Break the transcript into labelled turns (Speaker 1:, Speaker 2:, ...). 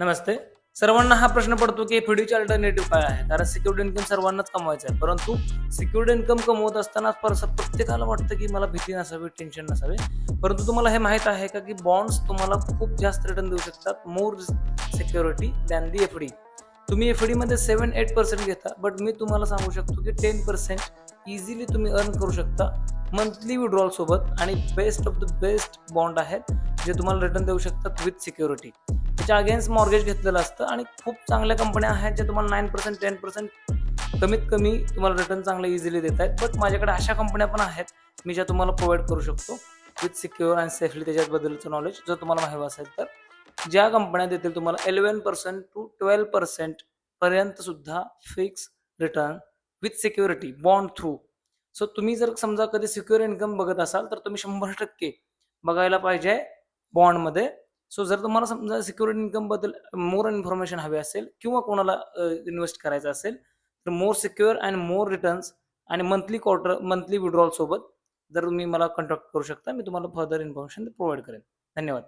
Speaker 1: नमस्ते. सर्वांना हा प्रश्न पडतो की एफ-डीचे अल्टरनेटिव्ह काय आहे? कारण सिक्युर्ड इन्कम सर्वांनाच कमवायचा आहे. परंतु सिक्युर्ड इन्कम कमवत असताना प्रत्येकाला वाटतं की मला भीती नसावी, टेन्शन नसावे. परंतु तुम्हाला हे माहीत आहे का की बॉन्ड्स तुम्हाला खूप जास्त रिटर्न देऊ शकतात. मोर सिक्युरिटी दॅन दी एफ-डी. तुम्ही एफ-डीमध्ये 7-8% घेता, बट मी तुम्हाला सांगू शकतो की 10% इझिली तुम्ही अर्न करू शकता मंथली विड्रॉल सोबत आणि best of the best bond आहेत, जे तुम्हाला रिटर्न देऊ शकतात विथ सिक्युरिटी. त्याच्या अगेन्स्ट मॉर्गेज घेतलेलं असतं आणि खूप चांगल्या कंपन्या आहेत ज्या तुम्हाला 9% 10% कमीत कमी तुम्हाला रिटर्न चांगलं इझिली देत आहेत. बट माझ्याकडे अशा कंपन्या पण आहेत मी ज्या तुम्हाला प्रोव्हाइड करू शकतो विथ सिक्युअर अँड सेफली त्याच्याबद्दलचं नॉलेज जर तुम्हाला हवं असेल तर. ज्या कंपन्या देतील तुम्हाला 11% टू 12% पर्यंत सुद्धा fix return with security bond through. So तुम्ही जर समजा कधी सिक्युअर इन्कम बघत असाल तर तुम्ही 100% बघायला पाहिजे बॉन्डमध्ये. सो जर तुम्हाला समजा सिक्युअर इन्कम बद्दल मोर इन्फॉर्मेशन हवी असेल किंवा कोणाला इन्व्हेस्ट करायचं असेल तर मोर सिक्युअर अँड मोर रिटर्न्स आणि मंथली विड्रॉल सोबत जर तुम्ही मला कॉन्टॅक्ट करू शकता, मी तुम्हाला फर्दर इन्फॉर्मेशन प्रोव्हाइड करेन. धन्यवाद.